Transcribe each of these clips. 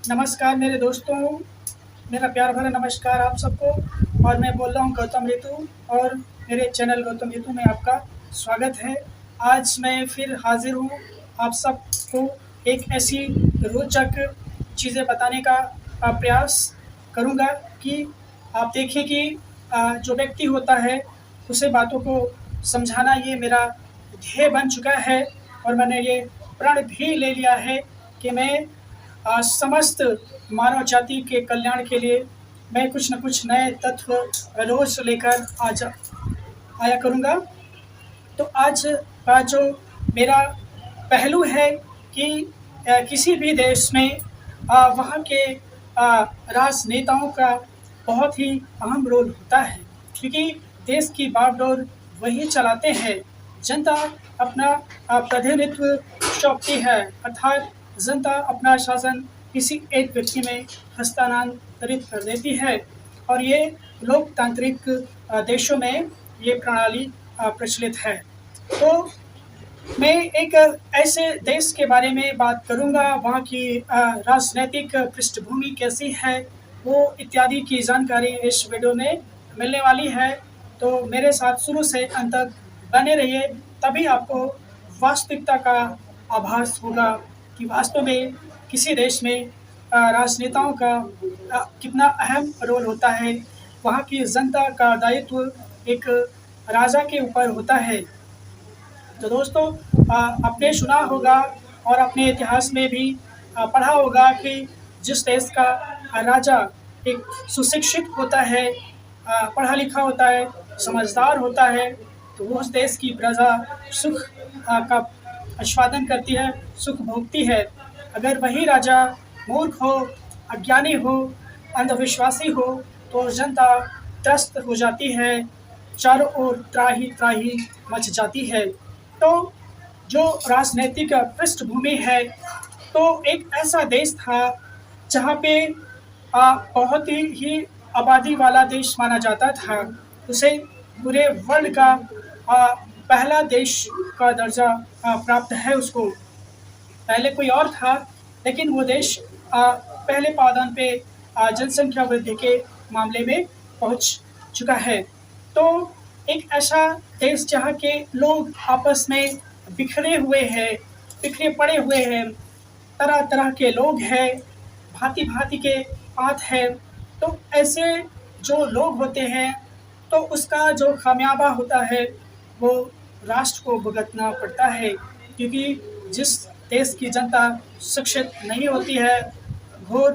नमस्कार मेरे दोस्तों, मेरा प्यार भरा नमस्कार आप सबको। और मैं बोल रहा हूँ गौतम ऋतु, और मेरे चैनल गौतम ऋतु में आपका स्वागत है। आज मैं फिर हाज़िर हूँ आप सबको एक ऐसी रोचक चीज़ें बताने का प्रयास करूँगा कि आप देखें कि जो व्यक्ति होता है उसे बातों को समझाना ये मेरा ध्येय बन चुका है। और मैंने ये प्रण भी ले लिया है कि मैं समस्त मानव जाति के कल्याण के लिए मैं कुछ न कुछ नए तत्व रोज लेकर आया करूँगा। तो आज का जो मेरा पहलू है कि किसी भी देश में वहाँ के राजनेताओं का बहुत ही अहम रोल होता है, क्योंकि देश की बागडोर वही चलाते हैं। जनता अपना प्रतिनिधित्व सौंपती है, अर्थात जनता अपना शासन किसी एक व्यक्ति में हस्तांतरित कर देती है। और ये लोकतांत्रिक देशों में ये प्रणाली प्रचलित है। तो मैं एक ऐसे देश के बारे में बात करूंगा, वहाँ की राजनीतिक पृष्ठभूमि कैसी है, वो इत्यादि की जानकारी इस वीडियो में मिलने वाली है। तो मेरे साथ शुरू से अंत तक बने रहिए, तभी आपको वास्तविकता का आभास होगा कि वास्तव में किसी देश में राजनेताओं का कितना अहम रोल होता है। वहाँ की जनता का दायित्व एक राजा के ऊपर होता है। तो दोस्तों, आपने सुना होगा और अपने इतिहास में भी पढ़ा होगा कि जिस देश का राजा एक सुशिक्षित होता है, पढ़ा लिखा होता है, समझदार होता है, तो उस देश की प्रजा सुख का आस्वादन करती है, सुख भोगती है। अगर वही राजा मूर्ख हो, अज्ञानी हो, अंधविश्वासी हो, तो जनता त्रस्त हो जाती है, चारों ओर त्राही त्राही मच जाती है। तो जो राजनैतिक पृष्ठभूमि है, तो एक ऐसा देश था जहाँ पे बहुत ही आबादी वाला देश माना जाता था। उसे पूरे वर्ल्ड का पहला देश का दर्जा प्राप्त है उसको। पहले कोई और था, लेकिन वो देश पहले पायदान पे जनसंख्या वृद्धि के मामले में पहुंच चुका है। तो एक ऐसा देश जहाँ के लोग आपस में बिखरे पड़े हुए हैं, तरह तरह के लोग हैं, भांति भांति के पात हैं। तो ऐसे जो लोग होते हैं, तो उसका जो खामियाबा होता है वो राष्ट्र को भुगतना पड़ता है, क्योंकि जिस देश की जनता शिक्षित नहीं होती है, घोर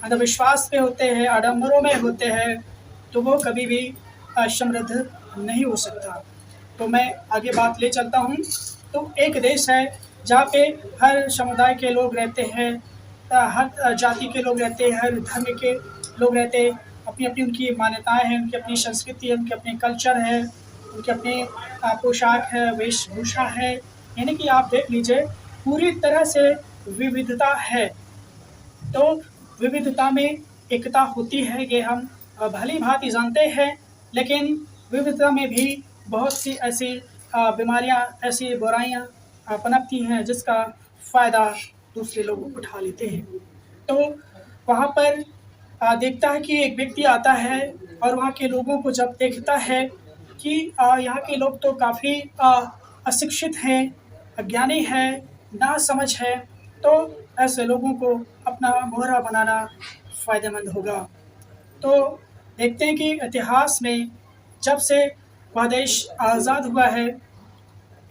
अंधविश्वास पे होते हैं, आडंबरों में होते हैं, तो वो कभी भी समृद्ध नहीं हो सकता। तो मैं आगे बात ले चलता हूँ। तो एक देश है जहाँ पे हर समुदाय के लोग रहते हैं, हर जाति के लोग रहते हैं, हर धर्म के लोग रहते हैं। अपनी अपनी उनकी मान्यताएं हैं, उनकी अपनी संस्कृति है, उनके अपने कल्चर है, उनके अपने पोशाक है, वेशभूषा है। यानी कि आप देख लीजिए, पूरी तरह से विविधता है। तो विविधता में एकता होती है, ये हम भली भांति जानते हैं। लेकिन विविधता में भी बहुत सी ऐसी बीमारियां, ऐसी बुराइयां पनपती हैं जिसका फ़ायदा दूसरे लोग उठा लेते हैं। तो वहाँ पर देखता है कि एक व्यक्ति आता है, और वहाँ के लोगों को जब देखता है कि यहाँ के लोग तो काफ़ी अशिक्षित हैं, अज्ञानी हैं, नासमझ हैं, तो ऐसे लोगों को अपना मोहरा बनाना फ़ायदेमंद होगा। तो देखते हैं कि इतिहास में जब से वह देश आज़ाद हुआ है,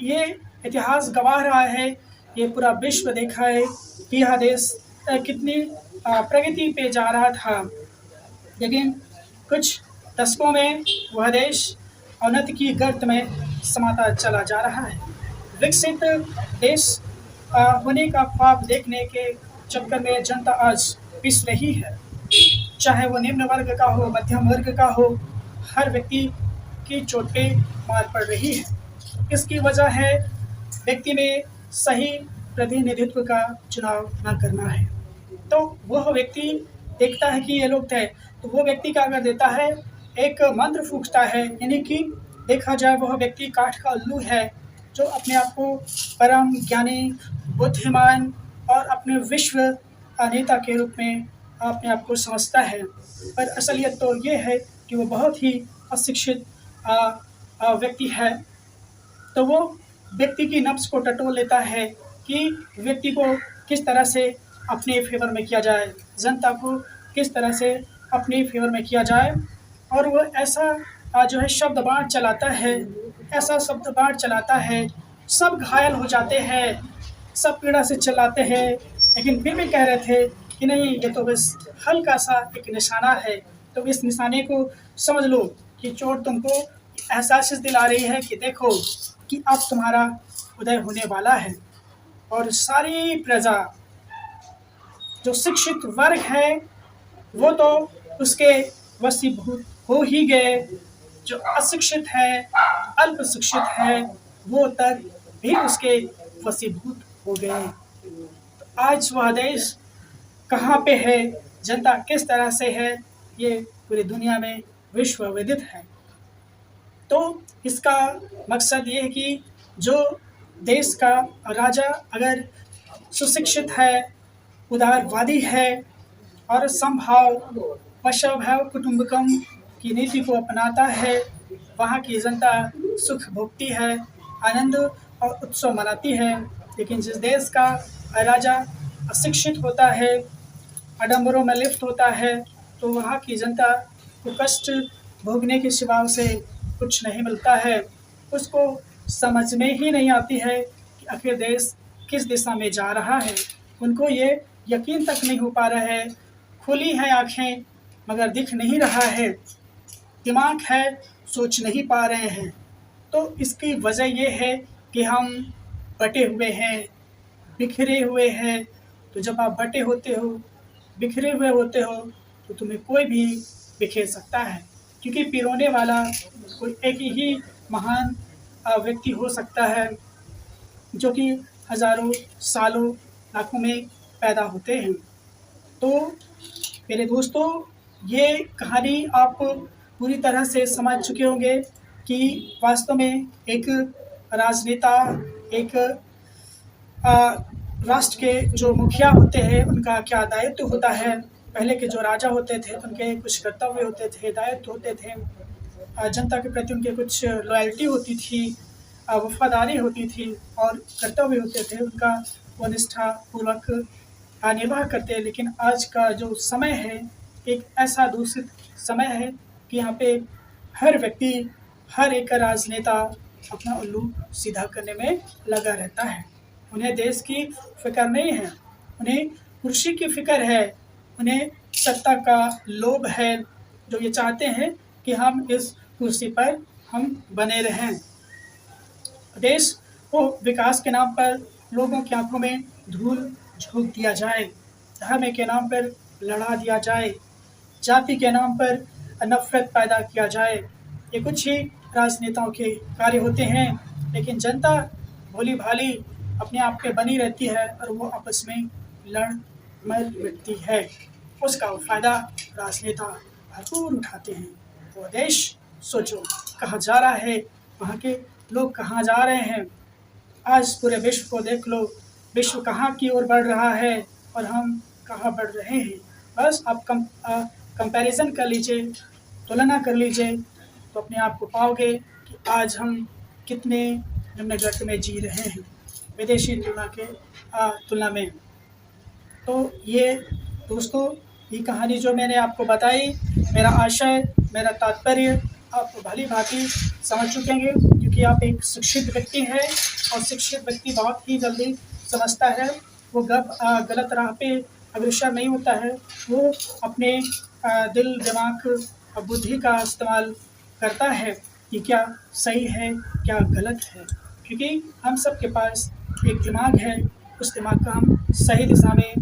ये इतिहास गवाह रहा है, ये पूरा विश्व देखा है कि यह देश कितनी प्रगति पे जा रहा था। लेकिन कुछ दशकों में वह देश अवनति की गर्त में समाता चला जा रहा है। विकसित देश होने का ख्वाब देखने के चक्कर में जनता आज पिस रही है। चाहे वो निम्न वर्ग का हो, मध्यम वर्ग का हो, हर व्यक्ति की चोट पे मार पड़ रही है। इसकी वजह है व्यक्ति में सही प्रतिनिधित्व का चुनाव न करना है। तो वह व्यक्ति देखता है कि ये लोग थे, तो वो व्यक्ति क्या कर देता है, एक मंत्र फूंकता है। यानी कि देखा जाए वह व्यक्ति काठ का उल्लू है, जो अपने आप को परम ज्ञानी, बुद्धिमान और अपने विश्व नेता के रूप में अपने आप को समझता है, पर असलियत तो ये है कि वो बहुत ही अशिक्षित व्यक्ति है। तो वो व्यक्ति की नब्ज़ को टटोल लेता है कि व्यक्ति को किस तरह से अपने फ़ेवर में किया जाए, जनता को किस तरह से अपने फ़ेवर में किया जाए। और वो ऐसा जो है शब्द बाढ़ चलाता है, ऐसा शब्द बाढ़ चलाता है, सब घायल हो जाते हैं, सब पीड़ा से चिल्लाते हैं, लेकिन फिर भी कह रहे थे कि नहीं, ये तो बस हल्का-सा एक निशाना है। तो इस निशाने को समझ लो कि चोट तुमको एहसास दिला रही है कि देखो कि अब तुम्हारा उदय होने वाला है। और सारी प्रजा, जो शिक्षित वर्ग है, वो तो उसके वशीभूत हो ही गए। जो अशिक्षित है, अल्प शिक्षित है, वो तक भी उसके वशीभूत हो गए। तो आज वह देश कहाँ पे है, जनता किस तरह से है, ये पूरी दुनिया में विश्व विदित है। तो इसका मकसद ये है कि जो देश का राजा अगर सुशिक्षित है, उदारवादी है और समभाव पशुभाव कुटुंबकम की नीति को अपनाता है, वहाँ की जनता सुख भोगती है, आनंद और उत्सव मनाती है। लेकिन जिस देश का राजा अशिक्षित होता है, आडंबरों में लिप्त होता है, तो वहाँ की जनता को कष्ट भोगने के सिवा उसे कुछ नहीं मिलता है। उसको समझ में ही नहीं आती है कि आखिर देश किस दिशा में जा रहा है। उनको ये यकीन तक नहीं हो पा रहा है। खुली हैं आँखें मगर दिख नहीं रहा है, दिमाग है सोच नहीं पा रहे हैं। तो इसकी वजह ये है कि हम बटे हुए हैं, बिखरे हुए हैं। तो जब आप बटे होते हो, बिखरे हुए होते हो, तो तुम्हें कोई भी बिखेर सकता है, क्योंकि पिरोने वाला कोई एक ही महान व्यक्ति हो सकता है जो कि हज़ारों सालों लाखों में पैदा होते हैं। तो मेरे दोस्तों, ये कहानी आप पूरी तरह से समझ चुके होंगे कि वास्तव में एक राजनेता, एक राष्ट्र के जो मुखिया होते हैं उनका क्या दायित्व होता है। पहले के जो राजा होते थे तो उनके कुछ कर्तव्य होते थे, दायित्व होते थे, जनता के प्रति उनके कुछ लॉयल्टी होती थी, वफादारी होती थी और कर्तव्य होते थे, उनका वो निष्ठापूर्वक निर्वाह करते हैं। लेकिन आज का जो समय है, एक ऐसा दूषित समय है कि यहाँ पे हर व्यक्ति, हर एक राजनेता अपना उल्लू सीधा करने में लगा रहता है। उन्हें देश की फ़िक्र नहीं है, उन्हें कुर्सी की फ़िक्र है, उन्हें सत्ता का लोभ है, जो ये चाहते हैं कि हम इस कुर्सी पर हम बने रहें। देश को विकास के नाम पर लोगों की आंखों में धूल झोंक दिया जाए, धर्म के नाम पर लड़ा दिया जाए, जाति के नाम पर नफ़रत पैदा किया जाए। ये कुछ ही राजनेताओं के कार्य होते हैं। लेकिन जनता भोली भाली अपने आप पे बनी रहती है और वो आपस में लड़ मर मिटती है। उसका फ़ायदा राजनेता भरपूर उठाते हैं। वो देश सोचो कहाँ जा रहा है, वहाँ के लोग कहाँ जा रहे हैं। आज पूरे विश्व को देख लो, विश्व कहाँ की ओर बढ़ रहा है और हम कहाँ बढ़ रहे हैं। बस आप कंपैरिजन कर लीजिए, तुलना कर लीजिए, तो अपने आप को पाओगे कि आज हम कितने निम्नगत में जी रहे हैं विदेशी तुलना में। तो ये दोस्तों, ये कहानी जो मैंने आपको बताई, मेरा आशय, मेरा तात्पर्य आप भली भांति समझ चुके होंगे, क्योंकि आप एक शिक्षित व्यक्ति हैं और शिक्षित व्यक्ति बहुत ही जल्दी समझता है। वो गलत राह पे अग्रसर नहीं होता है, वो अपने दिल दिमाग बुद्धि का इस्तेमाल करता है कि क्या सही है क्या गलत है। क्योंकि हम सब के पास एक दिमाग है, उस दिमाग का हम सही दिशा में,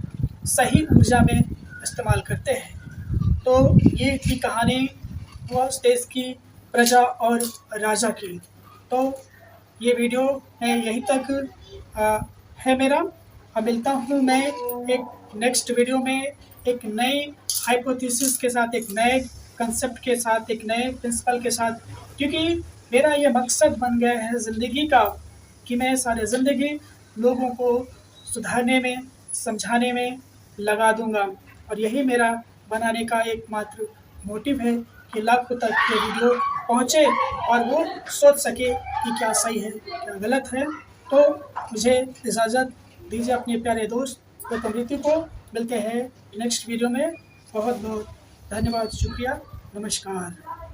सही ऊर्जा में इस्तेमाल करते हैं। तो ये थी कहानी वो उस देश की प्रजा और राजा की। तो ये वीडियो है यहीं तक है मेरा। अब मिलता हूँ मैं एक नेक्स्ट वीडियो में एक नई हाइपोथेसिस के साथ, एक नए कंसेप्ट के साथ, एक नए प्रिंसिपल के साथ, क्योंकि मेरा ये मकसद बन गया है ज़िंदगी का कि मैं सारे ज़िंदगी लोगों को सुधारने में, समझाने में लगा दूँगा। और यही मेरा बनाने का एकमात्र मोटिव है कि लाखों तक ये वीडियो पहुँचे और वो सोच सके कि क्या सही है, क्या गलत है। तो मुझे इजाज़त दीजिए अपने प्यारे दोस्त गौतम ऋतु को। मिलते हैं नेक्स्ट वीडियो में। बहुत बहुत धन्यवाद, शुक्रिया, नमस्कार।